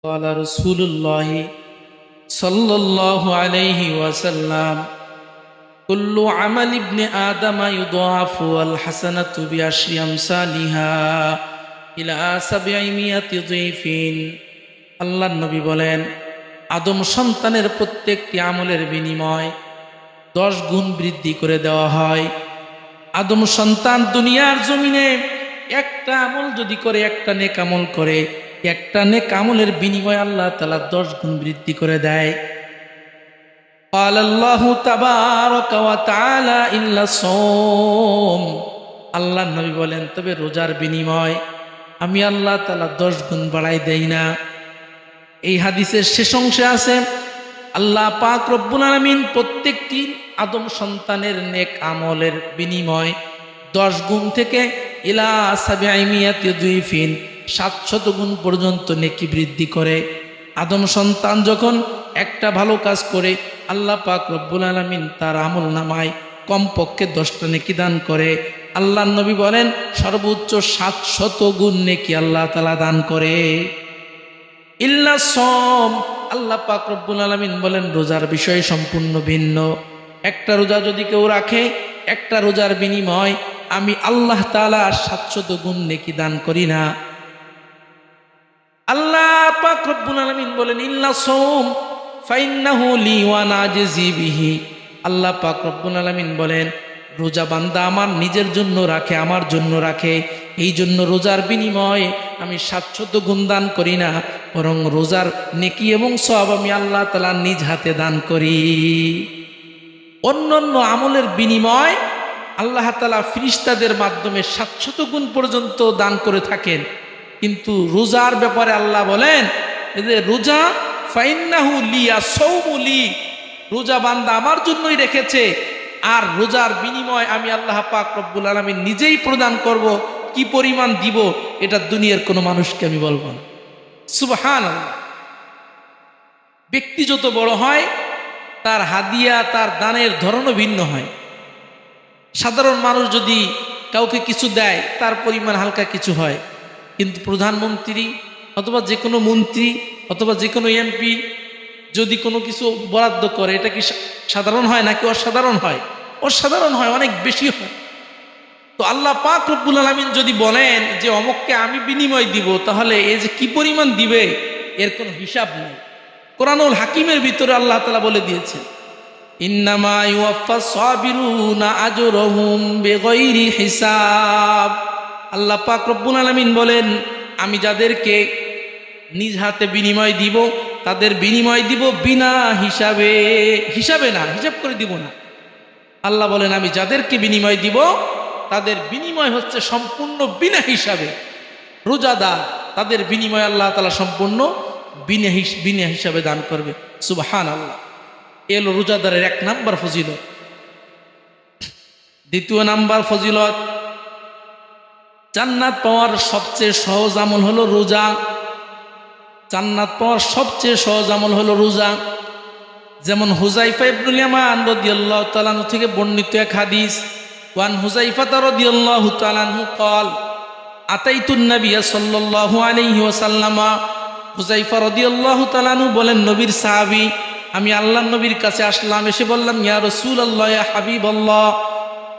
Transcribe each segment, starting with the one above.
قال رسول الله صلى الله عليه وسلم كل عمل ابن آدم يضاعف والحسنة بعشر أمثالها إلى 700 ضعف। আল্লাহর নবী বলেন, আদম সন্তানের প্রত্যেকটি আমলের বিনিময় 10 গুণ বৃদ্ধি করে দেওয়া হয়। আদম সন্তান দুনিয়ার জমিনে একটা আমল যদি করে, একটা নেক আমল করে, একটা নেক আমলের বিনিময় আল্লাহ তাআলা 10 গুণ বৃদ্ধি করে দেয়। قال الله تبارك وتعالى إلا الصوم। আল্লাহর নবী বলেন, তবে রোজার বিনিময় আমি আল্লাহ তাআলা 10 গুণ বাড়াই দেই না। এই হাদিসের শেষ অংশে আছে, আল্লাহ পাক রব্বুল আলামিন প্রত্যেকটি আদম সন্তানের নেক আমলের বিনিময় 10 গুণ থেকে ইলা 700 দুইফিন 700 গুণ পর্যন্ত নেকি বৃদ্ধি করে। আদম সন্তান যখন একটা ভালো কাজ করে, আল্লাহ পাক রব্বুল আলামিন তার আমল নামায় কমপক্ষে 10টা নেকি দান করে। আল্লাহর নবী বলেন, সর্বোচ্চ 700 গুণ নেকি আল্লাহ তাআলা দান করে। ইল্লা সম, আল্লাহ পাক রব্বুল আলামিন বলেন, রোজার বিষয় সম্পূর্ণ ভিন্ন। একটা রোজা যদি কেউ রাখে, একটা রোজার বিনিময় আমি আল্লাহ তাআলা 700 গুণ নেকি দান করি না। আল্লাহ পাক রব্বুল আলামিন বলেন, ইল্লা সম ফাইন্নাহু লি ওয়া নাজজি বিহি। আল্লাহ পাক রব্বুল আলামিন বলেন, রোজা বান্দা আমার নিজের জন্য রাখে, আমার জন্য রাখে, এই জন্য রোজার বিনিময়ে আমি 700 গুণ দান করি না, বরং রোজার নেকি এবং সওয়াব আমি আল্লাহ তাআলা নিজ হাতে দান করি। অন্যান্য আমলের বিনিময় আল্লাহ তাআলা ফেরেশতাদের মাধ্যমে 700 গুণ পর্যন্ত দান করে থাকেন, কিন্তু রোজার ব্যাপারে আল্লাহ বলেন যে রোজা ফাইন্নাহু লিয়া সাওমু লি, রোজা বান্দা আমার জন্যই রেখেছে, আর রোজার বিনিময় আমি আল্লাহ পাক রব্বুল আলামিন নিজেই প্রদান করব। কি পরিমাণ দিব এটা দুনিয়ার কোনো মানুষকে আমি বলবো না। সুবহানাল্লাহ। ব্যক্তি যত বড় হয়, তার হাদিয়া, তার দানের ধরনও ভিন্ন হয়। সাধারণ মানুষ যদি কাউকে কিছু দেয়, তার পরিমাণ হালকা কিছু হয়, কিন্তু প্রধানমন্ত্রী অথবা যে কোনো মন্ত্রী অথবা যে কোনো এমপি যদি কোনো কিছু বরাদ্দ করে, এটা কি সাধারণ হয় নাকি অসাধারণ হয়? অসাধারণ হয়, অনেক বেশি হয়। তো আল্লাহ পাক রব্বুল আলামিন যদি বলেন যে অমুককে আমি বিনিময় দিব, তাহলে এই যে কি পরিমাণ দিবে এর কোনো হিসাব নেই। কোরআনুল হাকিমের ভিতরে আল্লাহ তাআলা বলে দিয়েছেন, ইন্নামা ইউওয়াফাস সাবিরুনা আজরহুম বিগাইরি হিসাব। আল্লাহ পাক রব্বুল আলামিন বলেন, আমি যাদেরকে নিজ হাতে বিনিময় দিব, তাদের বিনিময় দিব বিনা হিসাবে। হিসাবে না, হিসাব করে দিব না। আল্লাহ বলেন, আমি যাদেরকে বিনিময় দিব তাদের বিনিময় হচ্ছে সম্পূর্ণ বিনা হিসাবে। রোজাদার, তাদের বিনিময় আল্লাহ তাআলা সম্পূর্ণ বিনা হিসাবে দান করবে। সুবহানাল্লাহ। এলো রোজাদারের 1 নাম্বার ফজিলত। দ্বিতীয় নাম্বার ফজিলত, জান্নাত পাওয়ার সবচেয়ে সহজ আমল হলো রোজা। জান্নাত পাওয়ার সবচেয়ে সহজ আমল হলো রোজা। যেমন হুযায়ফা ইবনুল ইয়ামান রাদিয়াল্লাহু তাআলা আনহু থেকে বর্ণিত এক হাদিস, ওয়ান হুযায়ফা রাদিয়াল্লাহু তাআলা আনহু قال আতাইতুন নাবিয়্য সাল্লাল্লাহু আলাইহি ওয়াসাল্লাম। হুযায়ফা রাদিয়াল্লাহু তাআলা আনহু বলেন, নবীর সাহাবী, আমি আল্লাহর নবীর কাছে আসলাম, এসে বললাম, ইয়া রাসূলুল্লাহ, ইয়া হাবিবাল্লাহ,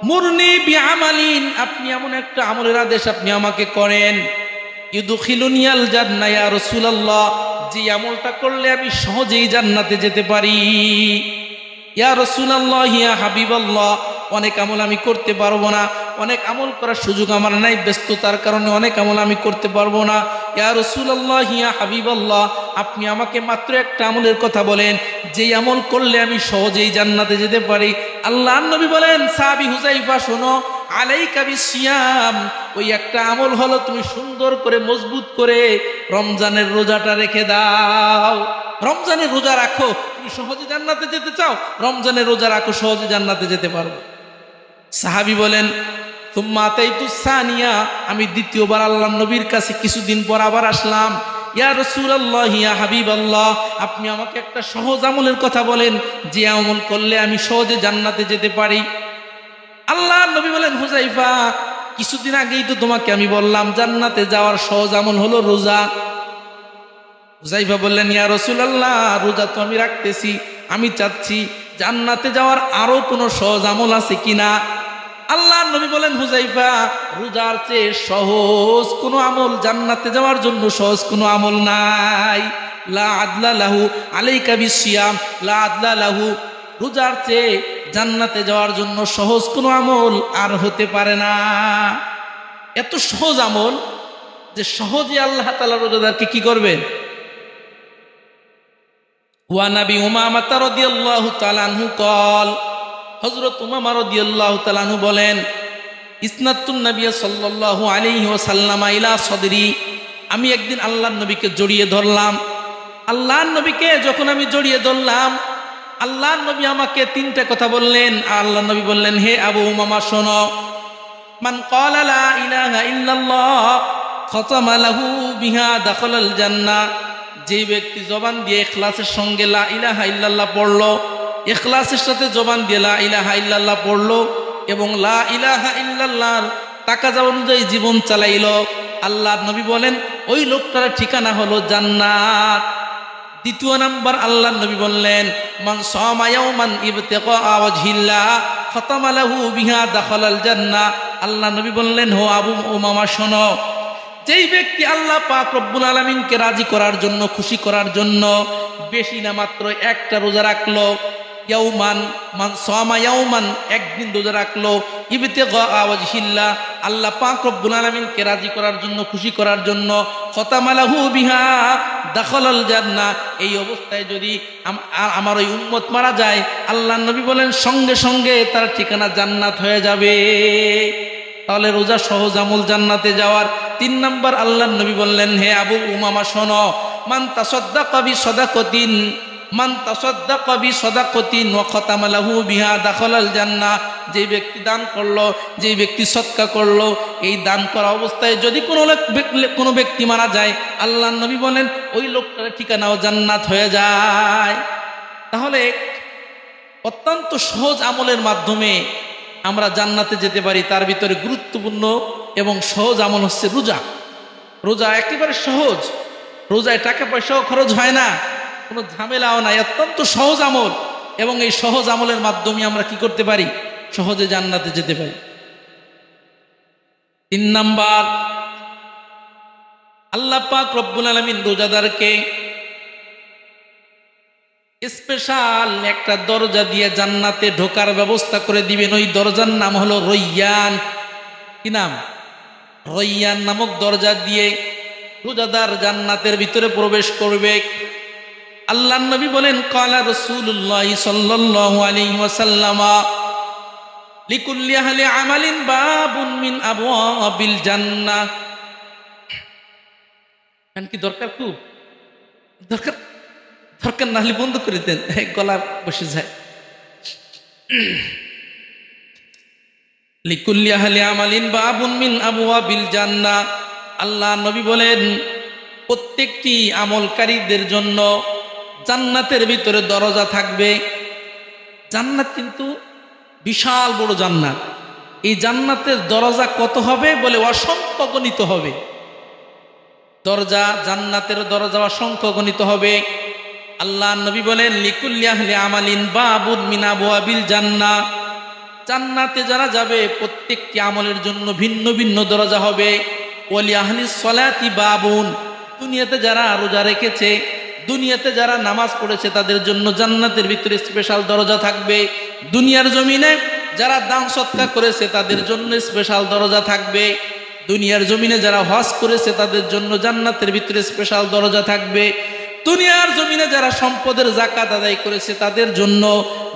মুরনি বিআমালিন, আপনি এমন একটা আমলের আদেশ আপনি আমাকে করেন, ইউদখিলুনিয়াল জান্নাহ ইয়া রাসূলুল্লাহ, যে আমলটা করলে আমি সহজেই জান্নাতে যেতে পারি। ইয়া রাসূলুল্লাহ, ইয়া হাবিবাল্লাহ, অনেক আমল আমি করতে পারবো না, অনেক আমল করার সুযোগ আমার নাই, ব্যস্ততার কারণে অনেক আমল আমি করতে পারবো না। ইয়া রাসূলুল্লাহ, ইয়া হাবিবাল্লাহ, আপনি আমাকে মাত্র একটা আমলের কথা বলেন, যেই আমল করলে আমি সহজেই জান্নাতে যেতে পারি। আল্লাহর নবী বলেন, সাহাবী হুযায়ফা, শোনো, আলাইকা বিসিয়াম, ওই একটা আমল হলো তুমি সুন্দর করে মজবুত করে রমজানের রোজাটা রেখে দাও। রমজানের রোজা রাখো, তুমি সহজে জান্নাতে যেতে চাও, রমজানের রোজা রাখো, সহজে জান্নাতে যেতে পারবে। সাহাবী বলেন, তুম্মা আতাইতুস সানিয়া, আমি দ্বিতীয়বার আল্লাহর নবীর কাছে কিছুদিন পর আবার আসলাম। ইয়া রাসূলুল্লাহ, ইয়া হাবিবাল্লাহ, আপনি আমাকে একটা সহজ আমলের কথা বলেন, যে আমল করলে আমি সহজে জান্নাতে যেতে পারি। আল্লাহর নবী বলেন, হুযায়ফা, কিছুদিন আগেই তো তোমাকে আমি বললাম জান্নাতে যাওয়ার সহজ আমল হলো রোজা। হুযায়ফা বললেন, ইয়া রাসূলুল্লাহ, রোজা তো আমি রাখতেছি, আমি চাচ্ছি জান্নাতে যাওয়ার আরো কোনো সহজ আমল আছে কিনা। আল্লাহর নবী বলেন, হুযায়ফা, রোজার চেয়ে সহজ কোনো আমল, জান্নাতে যাওয়ার জন্য সহজ কোনো আমল নাই। লা আদলা লাহু আলাইকা বিসিয়াম, লা আদলা লাহু, রোজার চেয়ে জান্নাতে যাওয়ার জন্য সহজ কোনো আমল আর হতে পারে না। এত সহজ আমল যে সহজে আল্লাহ তাআলা রোজাদারকে কি করবেন। ওয়া নবী উমামা রাদিয়াল্লাহু তাআলা আনহু কল, হযরত উমামা রাদিয়াল্লাহু তাআলা আনহু বলেন, ইসনাতুন নবী সাল্লাল্লাহু আলাইহি ওয়াসাল্লাম ইলা সদরি, আমি একদিন আল্লাহর নবীকে জড়িয়ে ধরলাম। আল্লাহর নবীকে যখন আমি জড়িয়ে ধরলাম, আল্লাহর নবী আমাকে তিনটা কথা বললেন। আল্লাহর নবী বললেন, হে আবু উমামা শোনো, মান ক্বালা লা ইলাহা ইল্লাল্লাহ খাতামা লাহু বিহা দাখালাল জান্নাহ, যে ব্যক্তি জবান দিয়ে ইখলাসের সঙ্গে লা ইলাহা ইল্লাল্লাহ পড়লো, ইখলাসের সাথে জবান দিয়ে লা ইলাহা ইল্লাল্লাহ পড়লো এবং লা ইলাহা ইল্লাল্লাহর তাকাজা অনুযায়ী জীবন চালাইলো, আল্লাহর নবী বলেন ওই লোকটার ঠিকানা হলো জান্নাত। দ্বিতীয় নাম্বার আল্লাহর নবী বললেন, মান সামা ইয়াওমান ইবতিগা ওয়াজহিল্লাহ খাতামা লাহু বিহা দাখালাল জান্নাহ। আল্লাহ নবী বললেন, হো আবু উমামা শোনো, যেই ব্যক্তি আল্লাহ পাক রব্বুল আলামিনকে রাজি করার জন্য, খুশি করার জন্য বেশি না মাত্র একটা রোজা রাখলো, ইয়াউমান, মান সামা ইয়াউমান, একদিন রোজা রাখলো, ইবতিগা ওয়াজহিল্লাহ, আল্লাহ পাক রব্বুল আলামিনকে রাজি করার জন্য, খুশি করার জন্য, খাতামা লাহু বিহা দাখালাল জান্নাহ, এই অবস্থায় যদি আমার ওই উম্মত মারা যায়, আল্লাহর নবী বলেন সঙ্গে সঙ্গে তার ঠিকানা জান্নাত হয়ে যাবে। তাহলে রোজা সহজ আমল জান্নাতে যাওয়ার। তিন নাম্বার আল্লাহর নবী বললেন, হে আবু উমামা শোনো, মান তাসাদ্দাকা বিসাদাকাতিন, মান তাসাদ্দাকা বিসাদাকাতিন ওয়া খাতামা লাহু বিহা দাখালাল জান্নাহ, যে ব্যক্তি দান করলো, যে ব্যক্তি সদকা করলো, এই দান করা অবস্থায় যদি কোনো ব্যক্তি মারা যায়, আল্লাহর নবী বলেন ওই লোকটার ঠিকানাও জান্নাত হয়ে যায়। তাহলে অত্যন্ত সহজ আমলের মাধ্যমে আমরা জান্নাতে যেতে পারি। তার ভিতরে গুরুত্বপূর্ণ এবং সহজ আমল হচ্ছে রোজা। রোজা একেবারে সহজ, রোজায় টাকা পয়সাও খরচ হয় না, কোনো ঝামেলাও নাই, অত্যন্ত সহজ আমল। এবং এই সহজ আমলের মাধ্যমে আমরা কি করতে পারি, সহজে জান্নাতে যেতে পারি। তিন নাম্বার, আল্লাহ পাক রব্বুল আলামিন রোজাদারকে স্পেশাল একটা দরজা দিয়ে জান্নাতে ঢোকার ব্যবস্থা করে দিবেন। ওই দরজার নাম হলো রয়্যান। কি নাম? রয়্যান নামক দরজা দিয়ে রোজাদার জান্নাতের ভিতরে প্রবেশ করবে। আল্লাহর নবী বলেন, ক্বালা রাসূলুল্লাহ সাল্লাল্লাহু আলাইহি ওয়াসাল্লাম, লিকুল্লি আহলি আমালিন বাবুন মিন আবওয়াবিল জান্নাহ। কি দরকার, খুব দরকার, দরকার না হলে বন্ধ করে দেন, গলা বসে যায়। লিকুল্লি আহলি আমালিন বাবুন মিন আবওয়াবিল জান্নাহ। আল্লাহ নবী বলেন প্রত্যেকটি আমলকারীদের জন্য জান্নাতের ভিতরে দরজা থাকবে। জান্নাত কিন্তু বিশাল বড় জান্নাত। এই জান্নাতের দরজা কত হবে বলে অসংখ্য গণিত হবে। দরজা, জান্নাতের দরজা অসংখ্য গণিত হবে। আল্লাহ নবী বলেন, লিকুল্লি আহলি আমালিন বাবুন মিন আবওয়াবিল জান্নাহ। জান্নাতে যারা যাবে প্রত্যেকটি আমলের জন্য ভিন্ন ভিন্ন দরজা হবে। ওয়ালি আহলিস সলাতি বাবুন, দুনিয়াতে যারা রোজা রেখেছে, দুনিয়াতে যারা নামাজ পড়েছে তাদের জন্য জান্নাতের ভিতরে স্পেশাল দরজা থাকবে। দুনিয়ার জমিনে যারা দান সৎকার করেছে তাদের জন্য স্পেশাল দরজা থাকবে। দুনিয়ার জমিনে যারা হজ করেছে তাদের জন্য জান্নাতের ভিতরে স্পেশাল দরজা থাকবে। দুনিয়ার জমিনে যারা সম্পদের যাকাত আদায় করেছে তাদের জন্য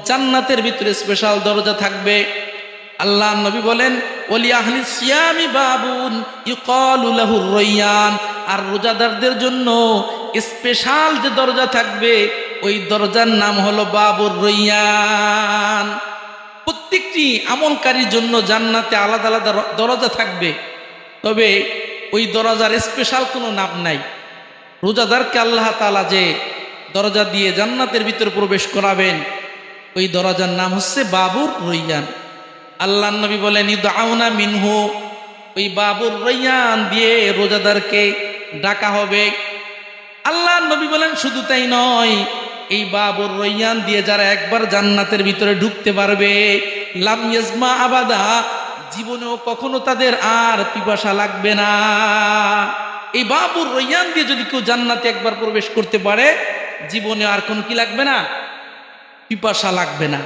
জান্নাতের ভিতরে স্পেশাল দরজা থাকবে। আল্লাহ নবী বলেন, ওলি আহলি সিয়ামি বাবুন ইউকালু লাহুর রয়্যান, আর রোজাদারদের জন্য স্পেশাল যে দরজা থাকবে ওই দরজার নাম হলো বাবুর রয়্যান। প্রত্যেকটি আমলকারীর জন্য জান্নাতে আলাদা আলাদা দরজা থাকবে, তবে ওই দরজার স্পেশাল কোনো নাম নাই। রোজাদারকে আল্লাহ তাআলা যে দরজা দিয়ে জান্নাতের ভিতরে প্রবেশ করাবেন ওই দরজার নাম হচ্ছে বাবুর রয়্যান। আল্লাহ নবী বলেন, ইদআউনা মিনহু, ওই বাবুর রয়্যান দিয়ে রোজাদারকে ডাকা হবে। আল্লাহ নবী বলেন শুধু তাই নয়, এই বাবুর রৈয়ান দিয়ে যারা একবার জান্নাতের ভিতরে ঢুকতে পারবে, লাম ইয়াজমা আবাদা, জীবনেও কখনো তাদের আর পিপাসা লাগবে না। এই বাবুর রৈয়ান দিয়ে যদি কেউ জান্নাতে একবার প্রবেশ করতে পারে, জীবনে আর কোনো কি লাগবে না, পিপাসা লাগবে না।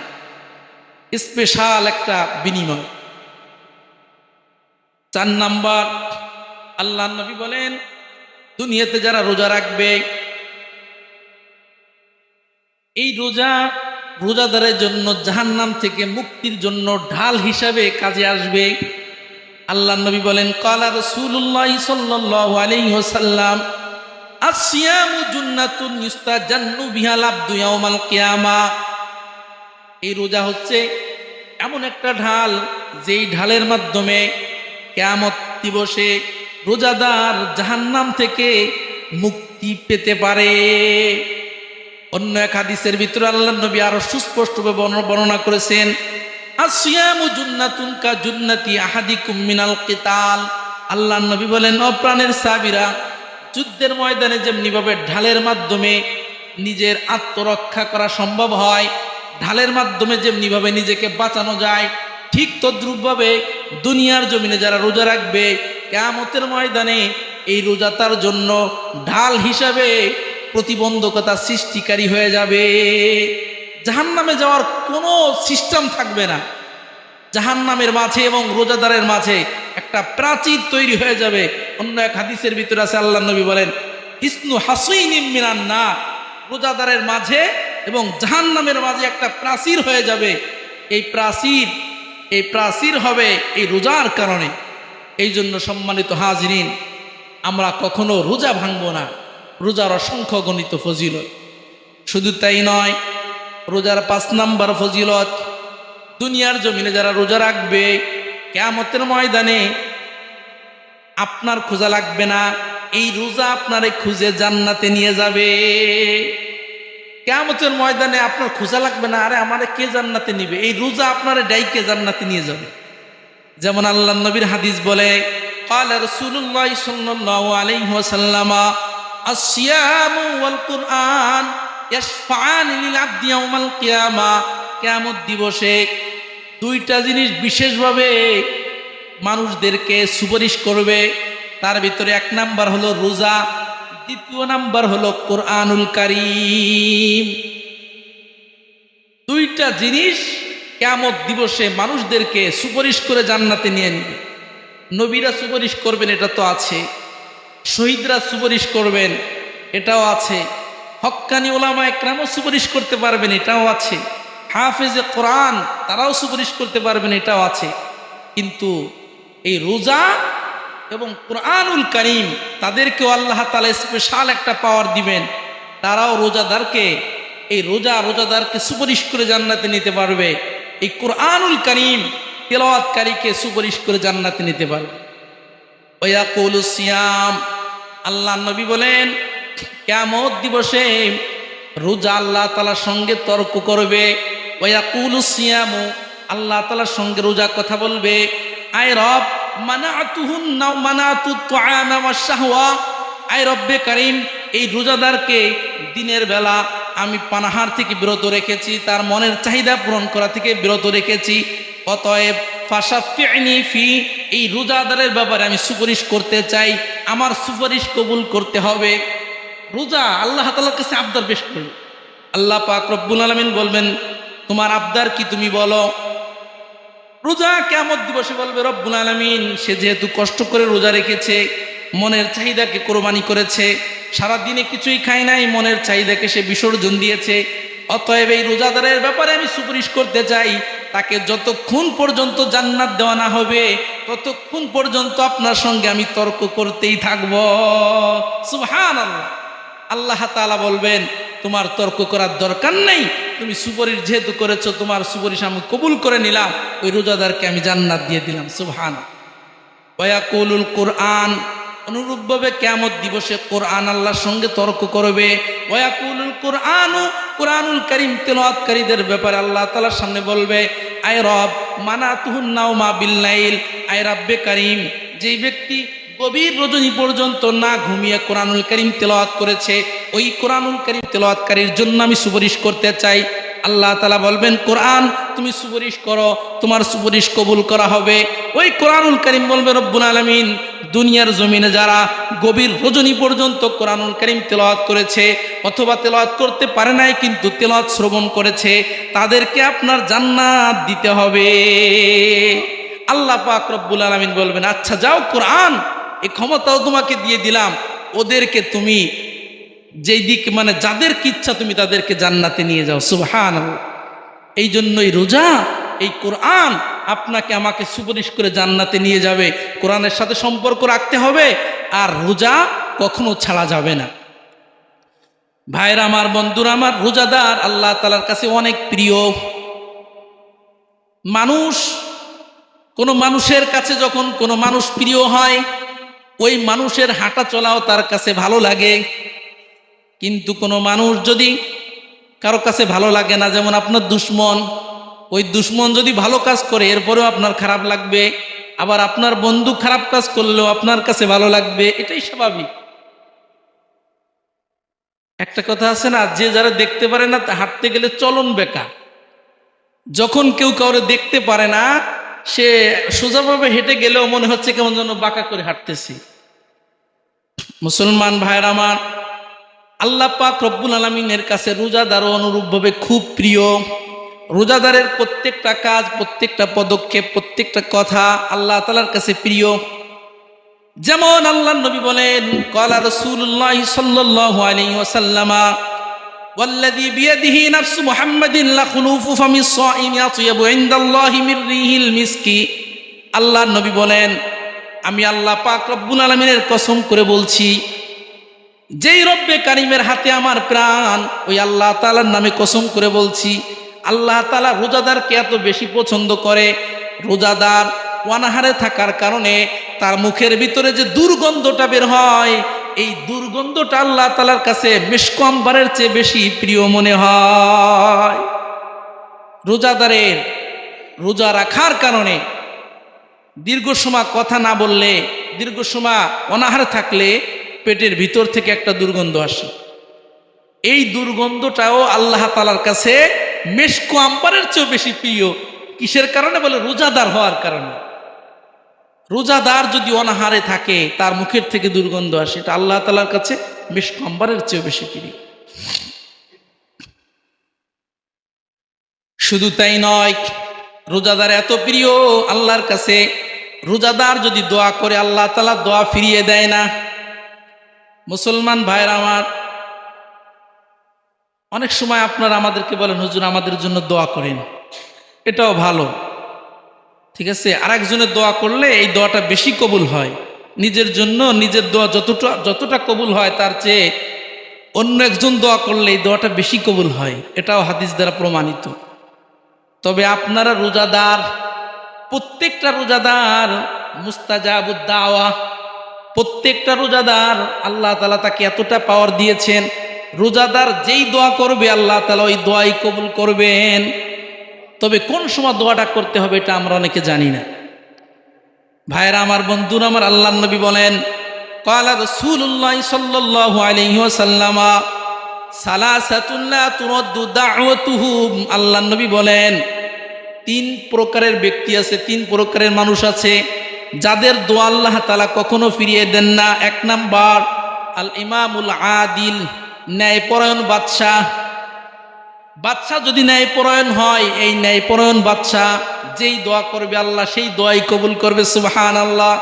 স্পেশাল একটা বিনিময়। 4 নাম্বার, আল্লাহ নবী বলেন দুনিয়াতে যারা রোজা রাখবে, এই রোজাদারের জন্য জাহান্নাম থেকে মুক্তির জন্য ঢাল হিসাবে কাজে আসবে। আল্লাহ নবী বলেন ক্বালা রাসূলুল্লাহ সাল্লাল্লাহু আলাইহি ওয়াসাল্লাম আসিয়ামু জুন্নাতুন ইস্তাজান্নু বিহাল আবদু ইয়াউমাল কিয়ামা। এই রোজা হচ্ছে এমন একটা ঢাল, যেই ঢালের মাধ্যমে কিয়ামত দিবসে রোজাদার জাহান্নাম থেকে মুক্তি পেতে পারে। অন্য এক হাদিসের ভিতরে আল্লাহ নবী আরো সুস্পষ্টভাবে বর্ণনা করেছেন, আসিয়ামু জুন্নাতুন কা জুন্নাতি আহাদিকুম মিনাল কিতাল। আল্লাহ নবী বলেন, অপ্রাণের সাহাবীরা, যুদ্ধের ময়দানে যেমনি ভাবে ঢালের মাধ্যমে নিজের আত্মরক্ষা করা সম্ভব হয়, ঢালের মাধ্যমে যেমনি ভাবে নিজেকে বাঁচানো যায়, ঠিক তদ্রূপভাবে দুনিয়ার জমিনে যারা রোজা রাখবে, কিয়ামতের ময়দানে এই রোজা তার জন্য ঢাল হিসাবে প্রতিবন্ধকতা সৃষ্টিকারী হয়ে যাবে। জাহান্নামে যাওয়ার কোনো সিস্টেম থাকবে না। জাহান্নামের মাঝে এবং রোজাদারের মাঝে একটা প্রাচীর তৈরি হয়ে যাবে। অন্য এক হাদিসের ভিতরে আছে, আল্লাহ নবী বলেন ইসনু হাসিনিম মিনান নার, রোজাদারের মাঝে এবং জাহান্নামের মাঝে একটা প্রাচীর হয়ে যাবে। এই প্রাচীর হবে এই রোজার কারণে। এই জন্য সম্মানিত হাজিরিন, আমরা কখনো রোজা ভাঙবো না। রোজার অসংখ্য গণিত ফজিলত। শুধু তাই নয়, রোজার 5 নাম্বার ফজিলত, দুনিয়ার জমিনে যারা রোজা রাখবে, কিয়ামতের ময়দানে আপনার খোঁজা লাগবে না, এই রোজা আপনারে খুঁজে জান্নাতে নিয়ে যাবে। কিয়ামতের ময়দানে আপনার খোঁজা লাগবে না, আরে আমারে কে জান্নাতে নিবে, এই রোজা আপনারে ডাইকে জান্নাতে নিয়ে যাবে। যেমন আল্লাহ নবীর হাদিস বলে, ক্বালা রাসূলুল্লাহ সাল্লাল্লাহু আলাইহি ওয়াসাল্লাম আসিয়ামু ওয়াল কুরআন ইয়াশফাআনি লিল আবদি ইয়াউমাল কিয়ামা। কিয়ামত দিবসে 2টা জিনিস বিশেষভাবে মানুষদেরকে সুপারিশ করবে। তার ভিতরে 1 নাম্বার হলো রোজা, 2 নাম্বার হলো কোরআনুল কারীম। 2টা জিনিস কিয়ামত দিবসে মানুষদেরকে সুপারিশ করে জান্নাতে নিয়ে নেবে। নবীরা সুপারিশ করবেন, এটা তো আছে। শহীদরা সুপারিশ করবেন, এটাও আছে। হক্কানি ওলামা একরামও সুপারিশ করতে পারবেন, এটাও আছে। হাফেজে কোরআন তারাও সুপারিশ করতে পারবেন, এটাও আছে। কিন্তু এই রোজা এবং কোরআনুল কারীম, তাদেরকেও আল্লাহ তাআলা স্পেশাল একটা পাওয়ার দিবেন। তারাও রোজাদারকে সুপারিশ করে জান্নাতে নিতে পারবে। এই কোরআনুল কারীম তেলাওয়াতকারীকে সুপারিশ করে জান্নাতে নিতে পারবে। ওয়ায়াকুলু সিয়াম, আল্লাহ নবী বলেন কিয়ামত দিবসে রোজা আল্লাহ তাআলার সঙ্গে তর্ক করবে। ওয়ায়াকুলু সিয়ামু, আল্লাহ তাআলার সঙ্গে রোজা কথা বলবে, আয় রব মানাতুত তুআমা ওয়াশ শাহওয়া, আয় রব্বে কারীম, এই রোজাদারকে দিনের বেলা আমি পানাহার থেকে বিরত রেখেছি, তার মনের চাহিদা পূরণ করা থেকে বিরত রেখেছি। অতএব ফাশাফি'নি ফি, এই রোজাদারের ব্যাপারে আমি সুপারিশ করতে চাই, আমার সুপারিশ কবুল করতে হবে। রোজা আল্লাহ তাআলার কাছে আবদার পেশ করবে। আল্লাহ পাক রব্বুল আলামিন বলবেন, তোমার আবদার কি তুমি বলো। রোজা কিয়ামত দিবসে বলবে, রব্বুল আলামিন, সে যেহেতু কষ্ট করে রোজা রেখেছে, মনের চাহিদাকে কোরবানি করেছে, সারা দিনে কিছুই খায় নাই, মনের চাহিদাকে সে বিসর্জন দিয়েছে, অতএব এই রোজাদারের ব্যাপারে আমি সুপারিশ করতে চাই, তাকে যতক্ষণ পর্যন্ত জান্নাত দেওয়া না হবে ততক্ষণ পর্যন্ত আপনার সঙ্গে আমি তর্ক করতেই থাকব। সুবহানাল্লাহ। আল্লাহ তাআলা বলবেন, তোমার তর্ক করার দরকার নেই, তুমি সুপারিশ যেহেতু করেছো, তোমার সুপারিশ আমি কবুল করে নিলাম, ওই রোজাদারকে আমি জান্নাত দিয়ে দিলাম। সুবহানাল্লাহ। ওয়ায়াকুলুল কোরআন, অনুরূপভাবে কিয়ামত দিবসে কোরআন আল্লাহর সঙ্গে তর্ক করবে। ওয়ায়াকুলুল কোরআনু, কোরআনুল কারীম তেলাওয়াতকারীদের ব্যাপারে আল্লাহ তাআলার সামনে বলবে, আয় রব মানাতুহুন নাওমা বিল্লাইল, আয় রব্বে কারীম, যেই ব্যক্তি গভীর রজনী পর্যন্ত না ঘুমিয়ে কোরআনুল কারীম তেলাওয়াত করেছে, ওই কোরআনুল কারীম তেলাওয়াতকারীর জন্য আমি সুপারিশ করতে চাই। আল্লাহ তাআলা বলবেন, কোরআন তুমি সুপারিশ করো, তোমার সুপারিশ কবুল করা হবে। ওই কোরআনুল কারীম বলবে, রব্বুল আলামিন দুনিয়ার জমিনে যারা গভীর রজনী পর্যন্ত কোরআনুল কারীম তেলাওয়াত করেছে অথবা তেলাওয়াত করতে পারে নাই কিন্তু তেলাওয়াত শ্রবণ করেছে, তাদেরকে আপনার জান্নাত দিতে হবে। আল্লাহ পাক রব্বুল আলামিন বলবেন, আচ্ছা যাও কোরআন, এই ক্ষমতাও তোমাকে দিয়ে দিলাম, ওদেরকে তুমি যেই দিক মানে যাদেরকে ইচ্ছা তুমি তাদেরকে জান্নাতে নিয়ে যাও। সুবহানাল্লাহ। এই জন্যই রোজা, এই কোরআন আপনাকে আমাকে সুপারিশ করে জান্নাতে নিয়ে যাবে। কোরআনের সাথে সম্পর্ক রাখতে হবে, আর রোজা কখনো ছাড়া যাবে না। ভাইরা আমার, বন্ধুরা আমার, রোজাদার আল্লাহ তাআলার কাছে অনেক প্রিয় মানুষ। কোনো মানুষের কাছে যখন কোনো মানুষ প্রিয় হয়, ওই মানুষের হাঁটা চলাও তার কাছে ভালো লাগে। কিন্তু কোনো মানুষ যদি কারো কাছে ভালো লাগে না, যেমন আপনার দুশ্মন, ওই দুশ্মন যদি ভালো কাজ করে এরপরেও আপনার খারাপ লাগবে, আবার আপনার বন্ধু খারাপ কাজ করলেও আপনার কাছে ভালো লাগবে, এটাই স্বাভাবিক। একটা কথা আছে না, যে যারা দেখতে পারে না তা হাঁটতে গেলে চলন বেকা। যখন কেউ কাউরে দেখতে পারে না, সে সোজাভাবে হেঁটে গেলেও মনে হচ্ছে কেমন যেন বাঁকা করে হাঁটতেছি। মুসলমান ভাইরা আমার, আল্লাহ পাক রব্বুল আলামিনের কাছে রোজাদারও অনুরূপভাবে খুব প্রিয়। রোজাদারের প্রত্যেকটা কাজ, প্রত্যেকটা পদক্ষেপ, প্রত্যেকটা কথা আল্লাহ তাআলার কাছে প্রিয়। যেমন আল্লাহর নবী বলেন, ক্বালা রাসূলুল্লাহ সাল্লাল্লাহু আলাইহি ওয়াসাল্লাম, ওয়াল্লাযী বিয়াদিহি নাফসু মুহাম্মাদিন লাখুলুফু ফামিস সাইমি আতয়াবু ইনদাল্লাহি মির রিহিল মিসকি। আল্লাহর নবী বলেন, আমি আল্লাহ পাক রব্বুল আলামিনের কসম করে বলছি, যেই রব্বে কারিমের হাতে আমার প্রাণ, ওই আল্লাহ তাআলার নামে কসম করে বলছি, আল্লাহ তাআলা রোজাদারকে এত বেশি পছন্দ করে। রোজাদার অনাহারে থাকার কারণে তার মুখের ভিতরে যে দুর্গন্ধটা বের হয়, এই দুর্গন্ধটা আল্লাহ তাআলার কাছে মিশক আম্বারের চেয়ে বেশি প্রিয় মনে হয়। রোজাদারের রোজা রাখার কারণে দীর্ঘ সময় কথা না বললে, দীর্ঘ সময় অনাহারে থাকলে পেটের ভিতর থেকে একটা দুর্গন্ধ আসে। এই দুর্গন্ধটাও আল্লাহ তাআলার কাছে মিশক আম্বারের চেয়ে বেশি প্রিয়। কিসের কারণে? বলে রোজাদার হওয়ার কারণে। রোজাদার যদি অনাহারে থাকে, তার মুখের থেকে দুর্গন্ধ আসে, এটা আল্লাহ তাআলার কাছে মিশক আম্বারের চেয়ে বেশি প্রিয়। শুধু তাই নয়, রোজাদার এত প্রিয় আল্লাহর কাছে, রোজাদার যদি দোয়া করে আল্লাহ তাআলা দোয়া ফিরিয়ে দেয় না। মুসলমান ভাইরা আমার, অনেক সময় আপনারা আমাদেরকে বলেন, হুজুর আমাদের জন্য দোয়া করেন, এটাও ভালো, ঠিক আছে। আরেকজনের দোয়া করলে এই দোয়াটা বেশি কবুল হয়। নিজের জন্য নিজের দোয়া যতটা কবুল হয়, তার চেয়ে অন্য একজন দোয়া করলে এই দোয়াটা বেশি কবুল হয়, এটাও হাদিস দ্বারা প্রমাণিত। তবে আপনারা রোজাদার, প্রত্যেকটা রোজাদার মুস্তাজাবুদ দাওয়া, প্রত্যেকটা রোজাদার আল্লাহ তাআলা তাকে এতটা পাওয়ার দিয়েছেন, রোজাদার যেই দোয়া করবে আল্লাহ তাআলা ওই দোয়াই কবুল করবেন। তবে কোন সময় দোয়াটা করতে হবে এটা আমরা অনেকে জানি না। ভাইরা আমার, বন্ধুরা আমার, আল্লাহর নবী বলেন, ক্বালা রাসূলুল্লাহ সাল্লাল্লাহু আলাইহি ওয়াসাল্লাম, সালাসাতুন লা তুরাদ্দু দাওয়াতুহুম। আল্লাহর নবী বলেন, তিন প্রকারের ব্যক্তি আছে, তিন প্রকারের মানুষ আছে, যাদের দোয়া আল্লাহ তাআলা কখনো ফিরিয়ে দেন না। এক নাম্বার, আল ইমামুল আদিল, ন্যায়পরায়ণ বাদশাহ। বাদশাহ যদি ন্যায়পরায়ণ হয়, এই ন্যায়পরায়ণ বাদশাহ যেই দোয়া করবে আল্লাহ সেই দোয়াই কবুল করবে। সুবহানাল্লাহ।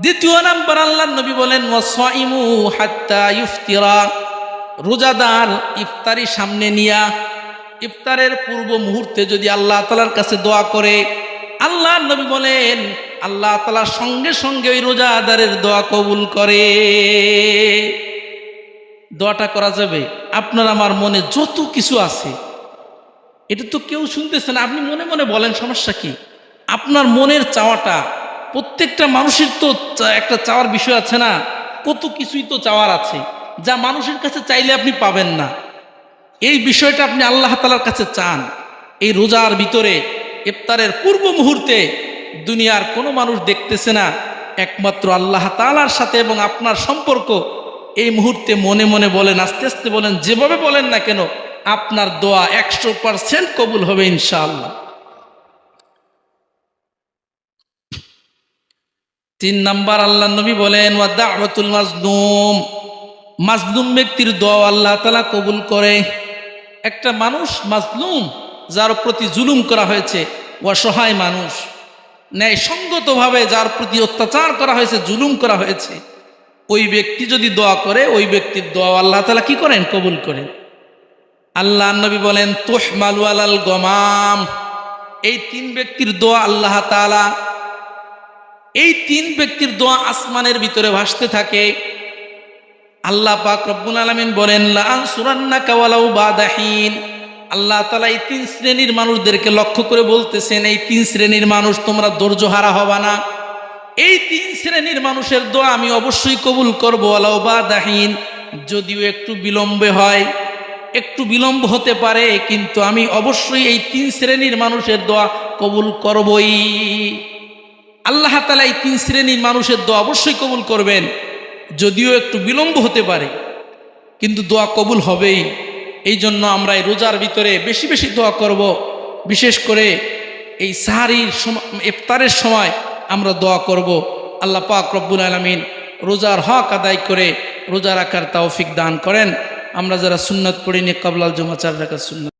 দ্বিতীয় নাম্বার, আল্লাহর নবী বলেন, ওয়াসাইমু হাত্তা ইফতিরা। রোজাদার ইফতারি সামনে নিয়া, ইফতারের পূর্ব মুহূর্তে যদি আল্লাহ তাআলার কাছে দোয়া করে, আল্লাহর নবী বলেন আল্লাহ তাআলা সঙ্গে সঙ্গে ওই রোজাদারের দোয়া কবুল করে। দোয়াটা করা যাবে। আপনার আমার মনে যত কিছু আছে, এটা তো কেউ শুনতেছে না, আপনি মনে মনে বলেন, সমস্যা কি? আপনার মনের চাওয়াটা, প্রত্যেকটা মানুষের তো একটা চাওয়ার বিষয় আছে না, কত কিছুই তো চাওয়ার আছে যা মানুষের কাছে চাইলে আপনি পাবেন না। এই বিষয়টা আপনি আল্লাহ তাআলার কাছে চান। এই রোজার ভিতরে ইফতারের পূর্ব মুহূর্তে দুনিয়ার কোনো মানুষ দেখতেছে না, একমাত্র আল্লাহ তাআলার সাথে এবং আপনার সম্পর্ক এই মুহূর্তে মনে মনে বলেন, আস্তে আস্তে বলেন, যেভাবে বলেন না কেন আপনার দোয়া 100% কবুল হবে ইনশাআল্লাহ। 3 নাম্বার আল্লাহ নবী বলেন ওয়া দাওয়াতুল মাজলুম, মাজলুম ব্যক্তির দোয়া আল্লাহ তাআলা কবুল করে। একটা মানুষ মাজলুম, যার প্রতি জুলুম করা হয়েছে, অসহায় মানুষ, ন্যায়সঙ্গতভাবে যার প্রতি অত্যাচার করা হয়েছে, জুলুম করা হয়েছে, ওই ব্যক্তি যদি দোয়া করে, ওই ব্যক্তির দোয়া আল্লাহ তাআলা কি করেন? কবুল করেন। আল্লাহ নবী বলেন তুহমালু আলাল গমাম, এই 3 ব্যক্তির দোয়া আল্লাহ তাআলা, এই 3 ব্যক্তির দোয়া আসমানের ভিতরে ভাসতে থাকে। আল্লাহ পাক রব্বুল আলামিন বলেন লা আনসুরান্নাকা ওয়ালাউ বাদাহিন। আল্লাহ তাআলা এই 3 শ্রেণীর মানুষদেরকে লক্ষ্য করে বলতেছেন, এই 3 শ্রেণীর মানুষ তোমরা ধৈর্যহারা হবা না। এই 3 শ্রেণীর মানুষের দোয়া আমি অবশ্যই কবুল করব, ওয়ালাউ বাদাহিন, যদিও একটু বিলম্বে হয়, একটু বিলম্ব হতে পারে, কিন্তু আমি অবশ্যই এই 3 শ্রেণীর মানুষের দোয়া কবুল করবই। আল্লাহ তাআলা এই 3 শ্রেণীর মানুষের দোয়া অবশ্যই কবুল করবেন, যদিও একটু বিলম্ব হতে পারে, কিন্তু দোয়া কবুল হবেই। এই জন্য আমরা এই রোজার ভিতরে বেশি বেশি দোয়া করব। বিশেষ করে এই সাহারির সময়, ইফতারের সময় আমরা দোয়া করব। আল্লাহ পাক রব্বুল আলামিন রোজার হক আদায় করে রোজা রাখার তৌফিক দান করেন। আমরা যারা সুন্নাত পড়িনি, ক্বাবলাল জুমা 4 রাকাত সুন্নাত